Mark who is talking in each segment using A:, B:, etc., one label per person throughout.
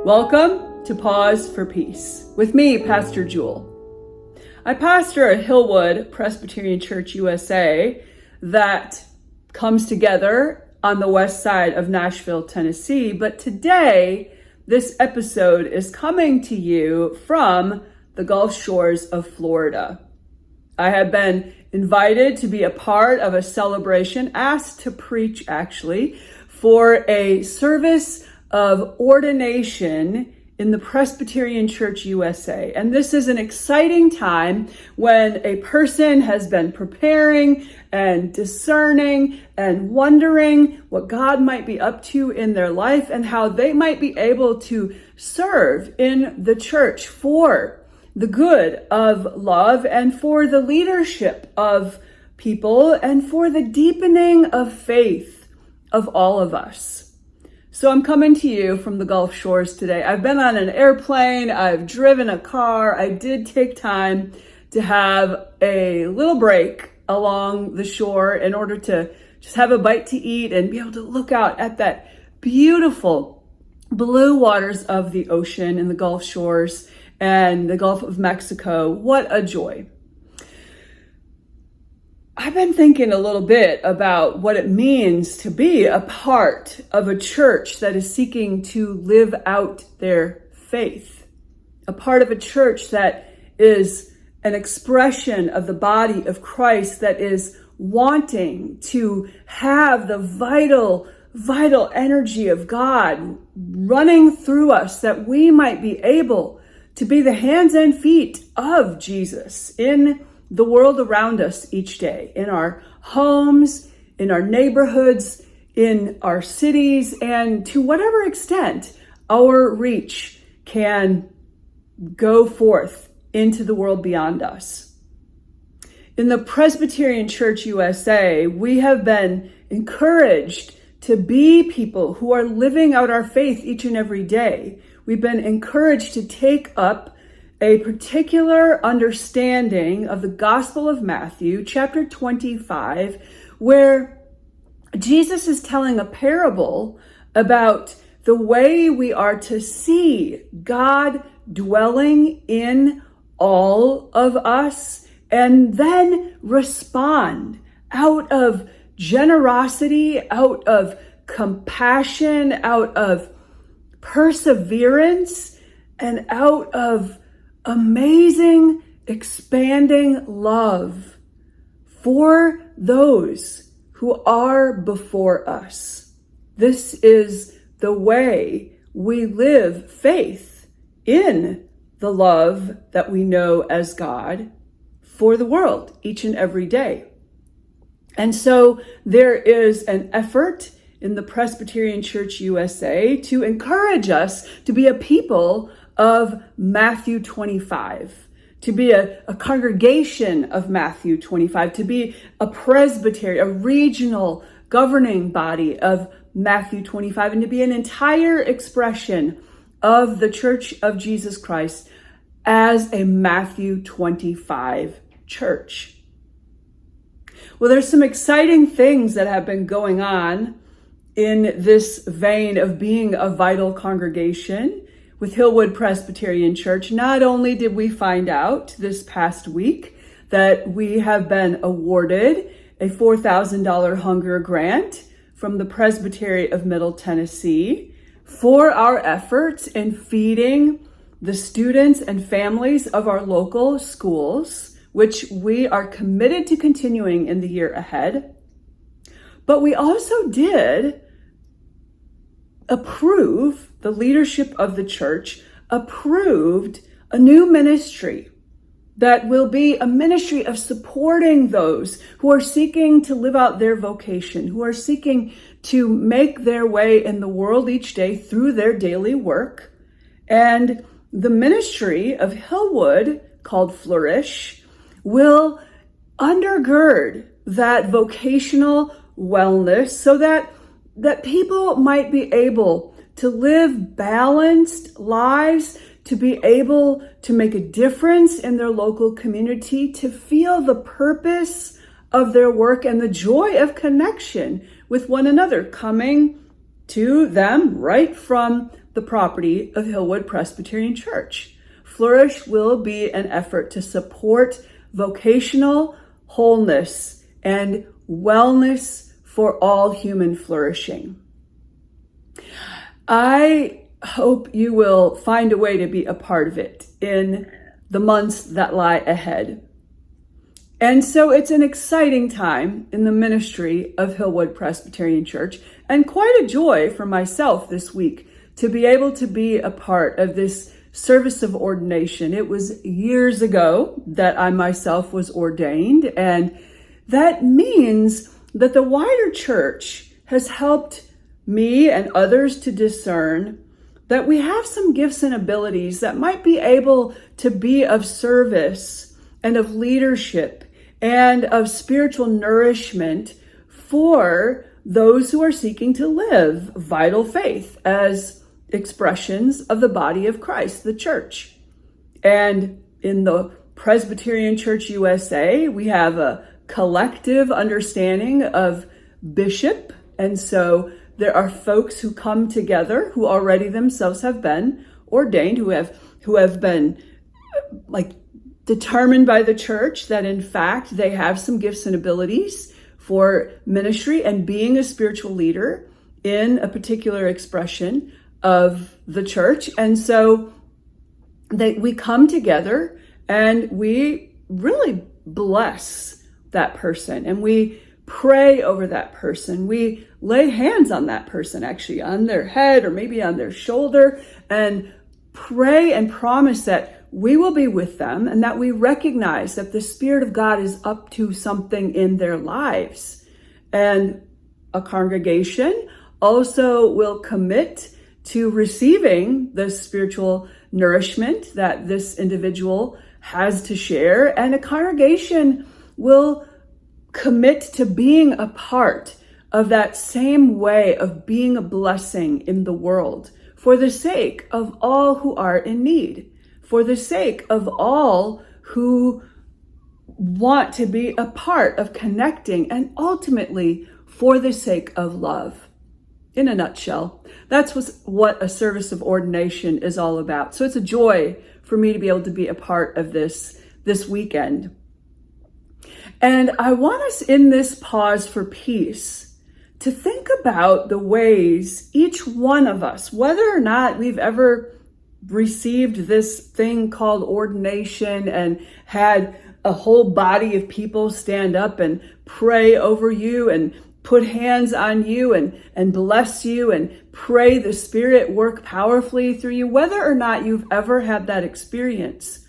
A: Welcome to Pause for Peace with me, Pastor Jule. I pastor a Hillwood Presbyterian Church USA that comes together on the west side of Nashville, Tennessee. But today, this episode is coming to you from the Gulf Shores of Florida. I have been invited to be a part of a celebration, asked to preach actually, for a service of ordination in the Presbyterian Church USA. And this is an exciting time when a person has been preparing and discerning and wondering what God might be up to in their life and how they might be able to serve in the church for the good of love and for the leadership of people and for the deepening of faith of all of us. So I'm coming to you from the Gulf Shores today. I've been on an airplane, I've driven a car. I did take time to have a little break along the shore in order to just have a bite to eat and be able to look out at that beautiful blue waters of the ocean in the Gulf Shores and the Gulf of Mexico. What a joy. I've been thinking a little bit about what it means to be a part of a church that is seeking to live out their faith, a part of a church that is an expression of the body of Christ that is wanting to have the vital energy of God running through us that we might be able to be the hands and feet of Jesus in the world around us each day, in our homes, in our neighborhoods, in our cities, and to whatever extent our reach can go forth into the world beyond us. In the Presbyterian Church USA, we have been encouraged to be people who are living out our faith each and every day. We've been encouraged to take up a particular understanding of the Gospel of Matthew, chapter 25, where Jesus is telling a parable about the way we are to see God dwelling in all of us and then respond out of generosity, out of compassion, out of perseverance, and out of amazing, expanding love for those who are before us. This is the way we live faith in the love that we know as God for the world each and every day. And so there is an effort in the Presbyterian Church USA to encourage us to be a people of Matthew 25, to be a congregation of Matthew 25, to be a presbytery, a regional governing body of Matthew 25, and to be an entire expression of the Church of Jesus Christ as a Matthew 25 church. Well, there's some exciting things that have been going on in this vein of being a vital congregation with Hillwood Presbyterian Church. Not only did we find out this past week that we have been awarded a $4,000 hunger grant from the Presbytery of Middle Tennessee for our efforts in feeding the students and families of our local schools, which we are committed to continuing in the year ahead. But we also did approve, the leadership of the church approved a new ministry that will be a ministry of supporting those who are seeking to live out their vocation, who are seeking to make their way in the world each day through their daily work. And the ministry of Hillwood, called Flourish, will undergird that vocational wellness so that people might be able to live balanced lives, to be able to make a difference in their local community, to feel the purpose of their work and the joy of connection with one another coming to them right from the property of Hillwood Presbyterian Church. Flourish will be an effort to support vocational wholeness and wellness for all human flourishing. I hope you will find a way to be a part of it in the months that lie ahead. And so it's an exciting time in the ministry of Hillwood Presbyterian Church, and quite a joy for myself this week to be able to be a part of this service of ordination. It was years ago that I myself was ordained, and that means that the wider church has helped me and others to discern that we have some gifts and abilities that might be able to be of service and of leadership and of spiritual nourishment for those who are seeking to live vital faith as expressions of the body of Christ, the church. And in the Presbyterian Church USA, we have a collective understanding of bishop. And so there are folks who come together who already themselves have been ordained, who have been determined by the church that in fact they have some gifts and abilities for ministry and being a spiritual leader in a particular expression of the church. And so we come together and we really bless that person, and we pray over that person. We lay hands on that person, actually on their head or maybe on their shoulder, and pray and promise that we will be with them and that we recognize that the Spirit of God is up to something in their lives. And a congregation also will commit to receiving the spiritual nourishment that this individual has to share, and a congregation will commit to being a part of that same way of being a blessing in the world for the sake of all who are in need, for the sake of all who want to be a part of connecting, and ultimately for the sake of love. In a nutshell, that's what a service of ordination is all about. So it's a joy for me to be able to be a part of this weekend. And I want us in this pause for peace to think about the ways each one of us, whether or not we've ever received this thing called ordination and had a whole body of people stand up and pray over you and put hands on you and bless you and pray the Spirit work powerfully through you, whether or not you've ever had that experience,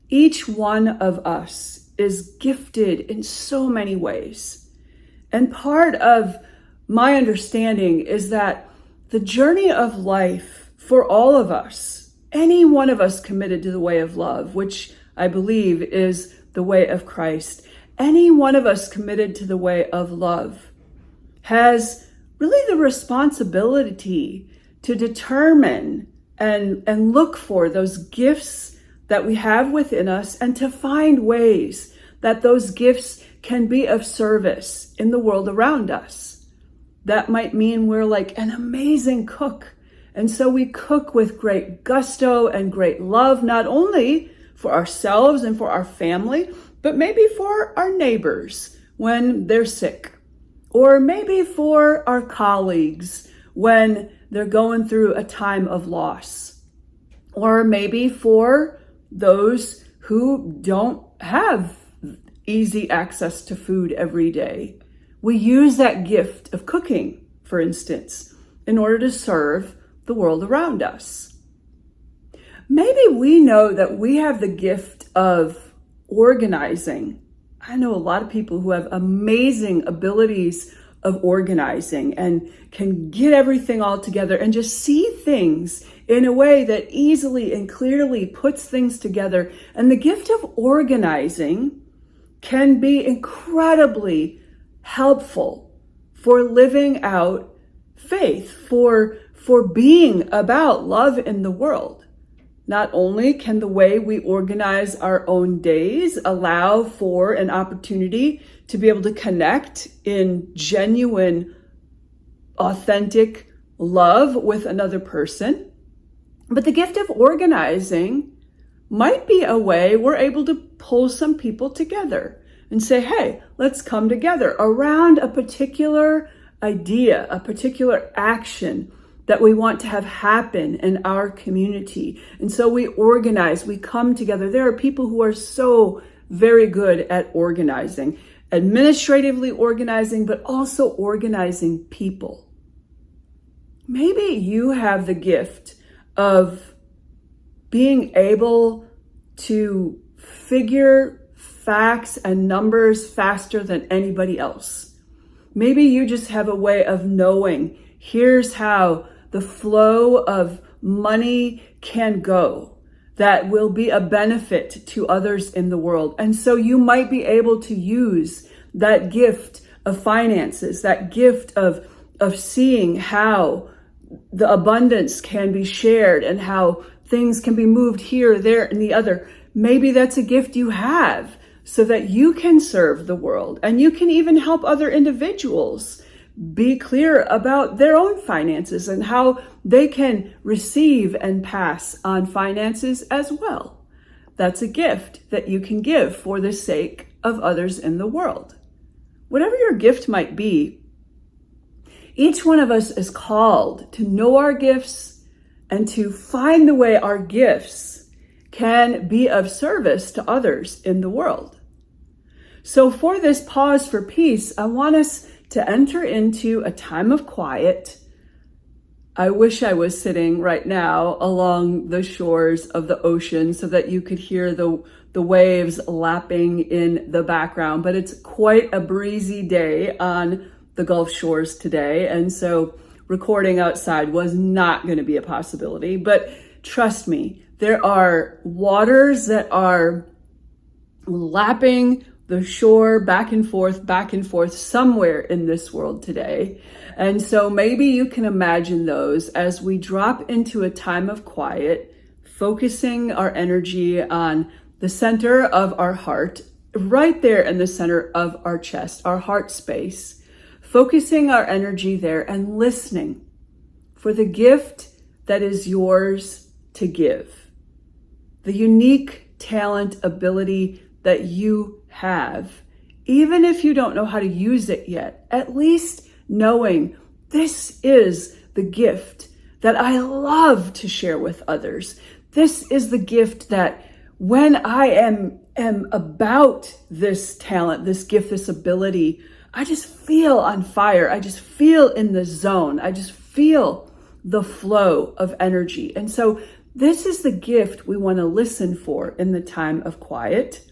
A: each one of us is gifted in so many ways. And part of my understanding is that the journey of life for all of us, any one of us committed to the way of love, which I believe is the way of Christ, any one of us committed to the way of love has really the responsibility to determine and look for those gifts that we have within us, and to find ways that those gifts can be of service in the world around us. That might mean we're like an amazing cook, and so we cook with great gusto and great love, not only for ourselves and for our family, but maybe for our neighbors when they're sick, or maybe for our colleagues when they're going through a time of loss, or maybe for those who don't have easy access to food every day. We use that gift of cooking, for instance, in order to serve the world around us. Maybe we know that we have the gift of organizing. I know a lot of people who have amazing abilities of organizing and can get everything all together and just see things in a way that easily and clearly puts things together. And the gift of organizing can be incredibly helpful for living out faith, for being about love in the world. Not only can the way we organize our own days allow for an opportunity to be able to connect in genuine, authentic love with another person. But the gift of organizing might be a way we're able to pull some people together and say, hey, let's come together around a particular idea, a particular action that we want to have happen in our community. And so we organize, we come together. There are people who are so very good at organizing, administratively organizing, but also organizing people. Maybe you have the gift of being able to figure facts and numbers faster than anybody else. Maybe you just have a way of knowing, here's how the flow of money can go that will be a benefit to others in the world. And so you might be able to use that gift of finances, that gift of seeing how the abundance can be shared and how things can be moved here, there, and the other. Maybe that's a gift you have so that you can serve the world and you can even help other individuals be clear about their own finances and how they can receive and pass on finances as well. That's a gift that you can give for the sake of others in the world. Whatever your gift might be, each one of us is called to know our gifts and to find the way our gifts can be of service to others in the world. So for this pause for peace, I want us to enter into a time of quiet. I wish I was sitting right now along the shores of the ocean so that you could hear the waves lapping in the background, but it's quite a breezy day on the Gulf shores today. And so recording outside was not going to be a possibility, but trust me, there are waters that are lapping the shore back and forth somewhere in this world today. And so maybe you can imagine those as we drop into a time of quiet, focusing our energy on the center of our heart, right there in the center of our chest, our heart space, focusing our energy there and listening for the gift that is yours to give, the unique talent, ability that you have, even if you don't know how to use it yet, at least knowing this is the gift that I love to share with others. This is the gift that when I am about this talent, this gift, this ability, I just feel on fire. I just feel in the zone. I just feel the flow of energy. And so this is the gift we want to listen for in the time of quiet.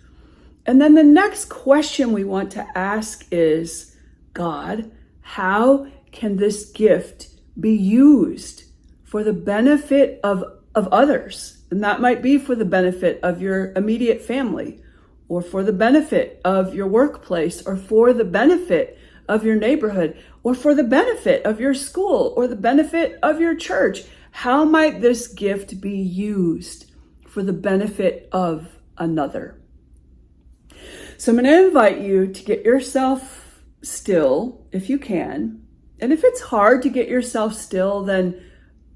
A: And then the next question we want to ask is, God, how can this gift be used for the benefit of others? And that might be for the benefit of your immediate family, or for the benefit of your workplace, or for the benefit of your neighborhood, or for the benefit of your school, or the benefit of your church. How might this gift be used for the benefit of another? So I'm going to invite you to get yourself still if you can. And if it's hard to get yourself still, then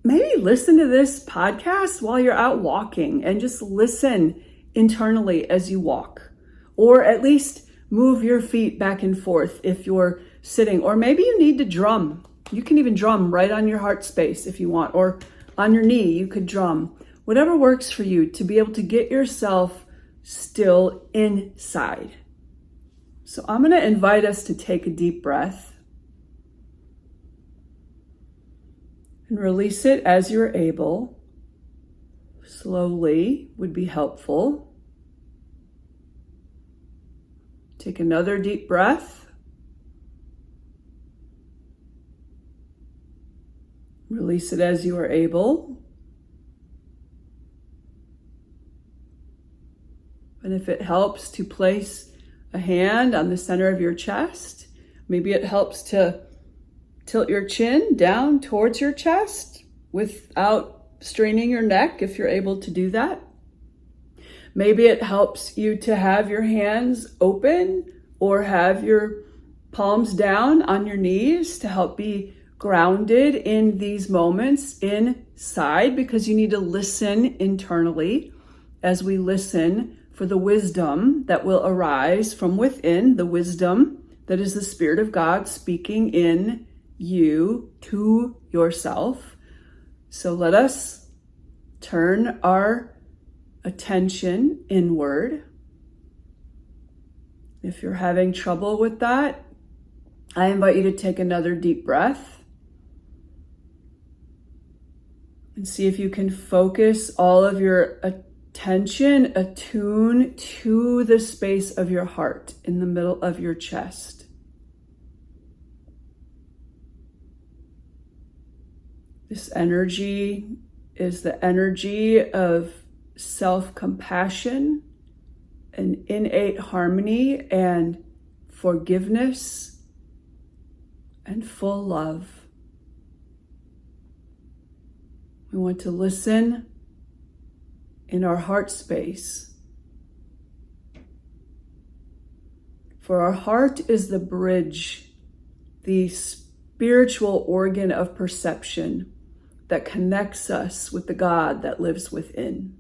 A: maybe listen to this podcast while you're out walking and just listen internally as you walk, or at least move your feet back and forth if you're sitting, or maybe you need to drum. You can even drum right on your heart space if you want, or on your knee, you could drum. Whatever works for you to be able to get yourself still inside. So I'm going to invite us to take a deep breath and release it as you're able. Slowly would be helpful. Take another deep breath. Release it as you are able. And if it helps to place a hand on the center of your chest, maybe it helps to tilt your chin down towards your chest without straining your neck if you're able to do that. Maybe it helps you to have your hands open or have your palms down on your knees to help be grounded in these moments inside, because you need to listen internally as we listen for the wisdom that will arise from within, the wisdom that is the Spirit of God speaking in you to yourself. So let us turn our attention inward. If you're having trouble with that, I invite you to take another deep breath and see if you can focus all of your attention, attune to the space of your heart in the middle of your chest. This energy is the energy of self-compassion and innate harmony and forgiveness and full love. We want to listen in our heart space. For our heart is the bridge, the spiritual organ of perception that connects us with the God that lives within.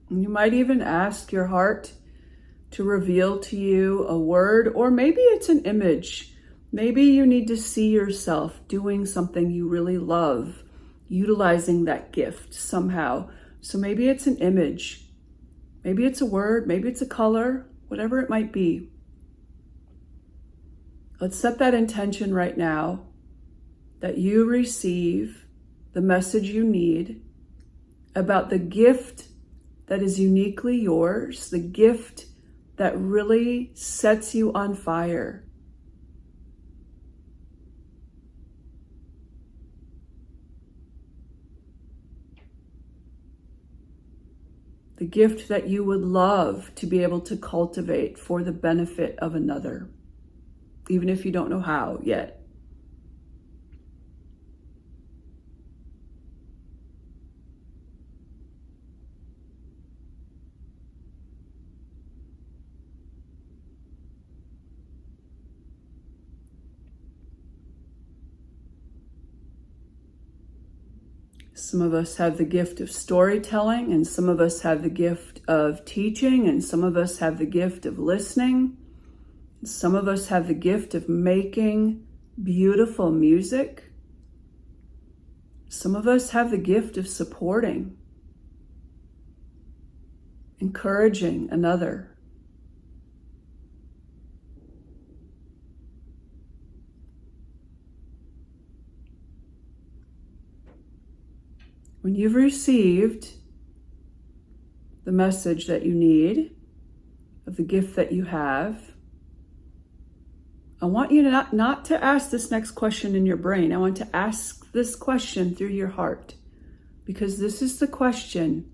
A: You might even ask your heart to reveal to you a word, or maybe it's an image. Maybe you need to see yourself doing something you really love, utilizing that gift somehow. So maybe it's an image, maybe it's a word, maybe it's a color, whatever it might be. Let's set that intention right now that you receive the message you need about the gift that is uniquely yours, the gift that really sets you on fire. The gift that you would love to be able to cultivate for the benefit of another, even if you don't know how yet. Some of us have the gift of storytelling, and some of us have the gift of teaching, and some of us have the gift of listening. Some of us have the gift of making beautiful music. Some of us have the gift of supporting, encouraging another. When you've received the message that you need of the gift that you have, I want you not to ask this next question in your brain. I want to ask this question through your heart, because this is the question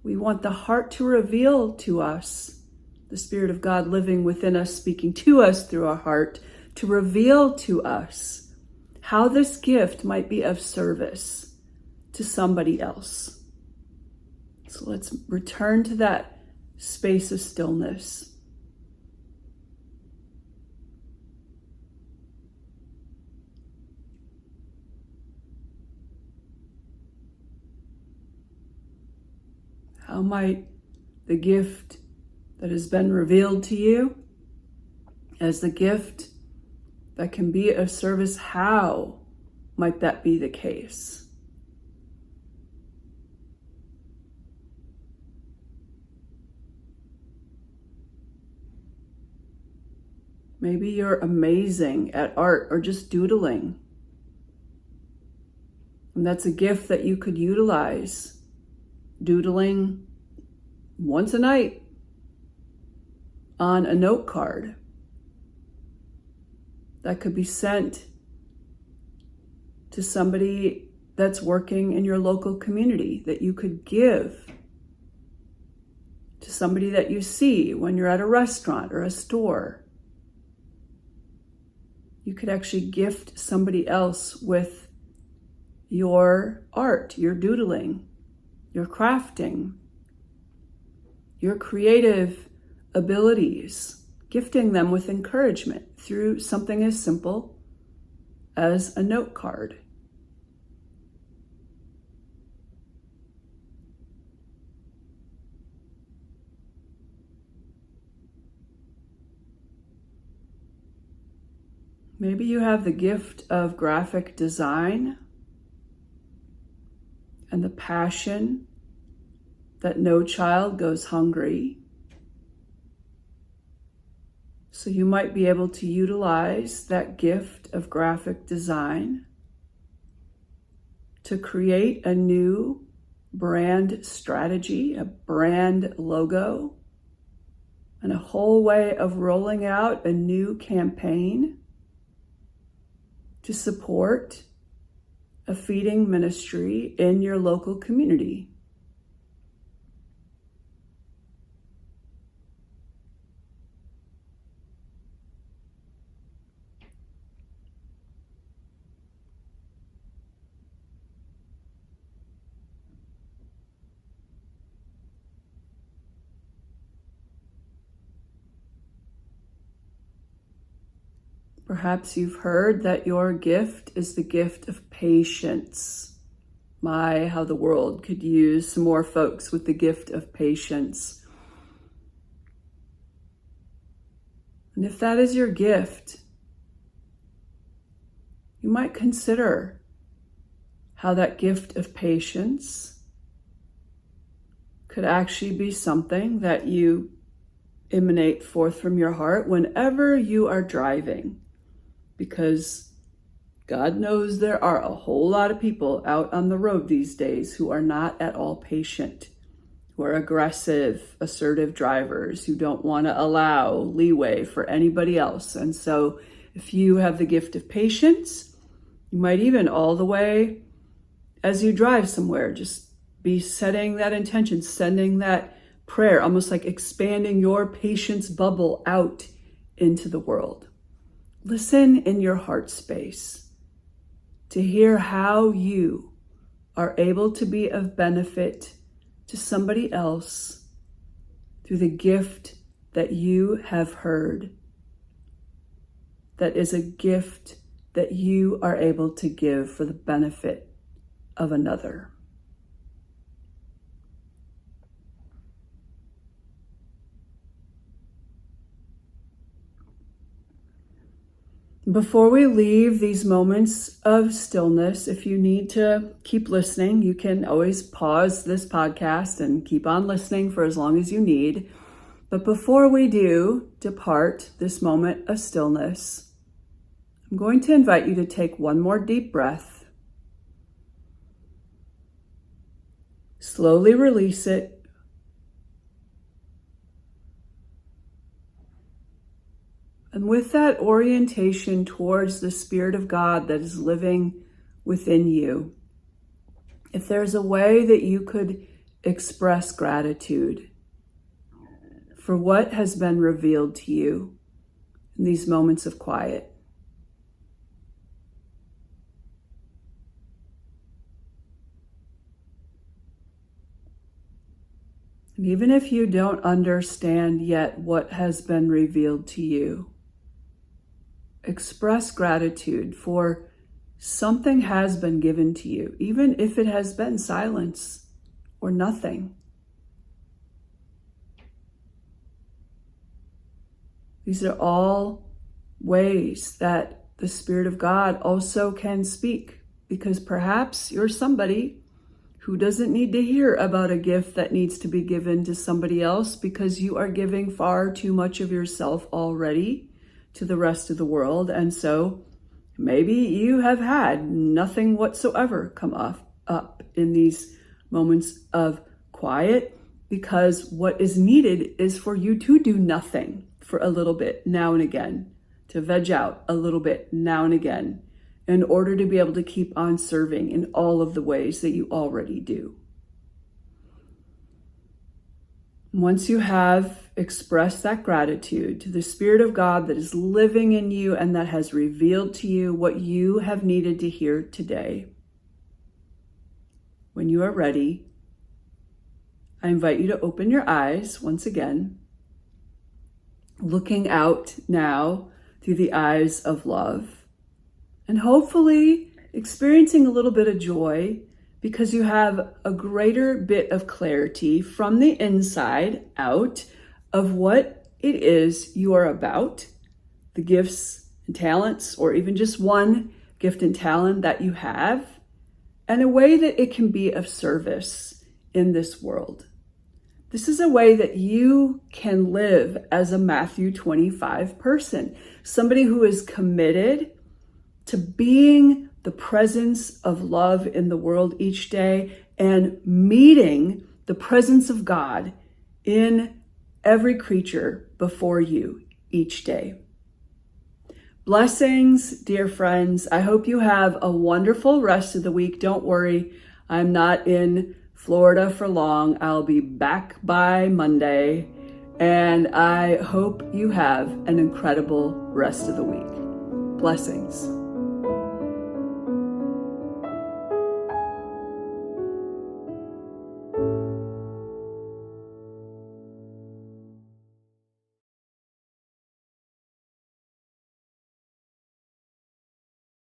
A: we want the heart to reveal to us, the Spirit of God living within us, speaking to us through our heart, to reveal to us how this gift might be of service to somebody else. So let's return to that space of stillness. How might the gift that has been revealed to you as the gift that can be of service, how might that be the case? Maybe you're amazing at art or just doodling. And that's a gift that you could utilize. Doodling once a night on a note card that could be sent to somebody that's working in your local community, that you could give to somebody that you see when you're at a restaurant or a store. You could actually gift somebody else with your art, your doodling, your crafting, your creative abilities, gifting them with encouragement through something as simple as a note card. Maybe you have the gift of graphic design and the passion that no child goes hungry. So you might be able to utilize that gift of graphic design to create a new brand strategy, a brand logo, and a whole way of rolling out a new campaign to support a feeding ministry in your local community. Perhaps you've heard that your gift is the gift of patience. My, how the world could use some more folks with the gift of patience. And if that is your gift, you might consider how that gift of patience could actually be something that you emanate forth from your heart whenever you are driving. Because God knows there are a whole lot of people out on the road these days who are not at all patient, who are aggressive, assertive drivers, who don't want to allow leeway for anybody else. And so if you have the gift of patience, you might even all the way as you drive somewhere, just be setting that intention, sending that prayer, almost like expanding your patience bubble out into the world. Listen in your heart space to hear how you are able to be of benefit to somebody else through the gift that you have heard. That is a gift that you are able to give for the benefit of another. Before we leave these moments of stillness, if you need to keep listening, you can always pause this podcast and keep on listening for as long as you need. But before we do depart this moment of stillness, I'm going to invite you to take one more deep breath. Slowly release it. And with that orientation towards the Spirit of God that is living within you, if there's a way that you could express gratitude for what has been revealed to you in these moments of quiet. And even if you don't understand yet what has been revealed to you, express gratitude for something has been given to you, even if it has been silence or nothing. These are all ways that the Spirit of God also can speak, because perhaps you're somebody who doesn't need to hear about a gift that needs to be given to somebody else because you are giving far too much of yourself already to the rest of the world. And so maybe you have had nothing whatsoever come up in these moments of quiet, because what is needed is for you to do nothing for a little bit now and again, to veg out a little bit now and again, in order to be able to keep on serving in all of the ways that you already do. Once you have expressed that gratitude to the Spirit of God that is living in you and that has revealed to you what you have needed to hear today, when you are ready, I invite you to open your eyes once again, looking out now through the eyes of love, and hopefully experiencing a little bit of joy because you have a greater bit of clarity from the inside out of what it is you are about, the gifts and talents, or even just one gift and talent that you have, and a way that it can be of service in this world. This is a way that you can live as a Matthew 25 person, somebody who is committed to being the presence of love in the world each day and meeting the presence of God in every creature before you each day. Blessings, dear friends. I hope you have a wonderful rest of the week. Don't worry, I'm not in Florida for long. I'll be back by Monday, and I hope you have an incredible rest of the week. Blessings.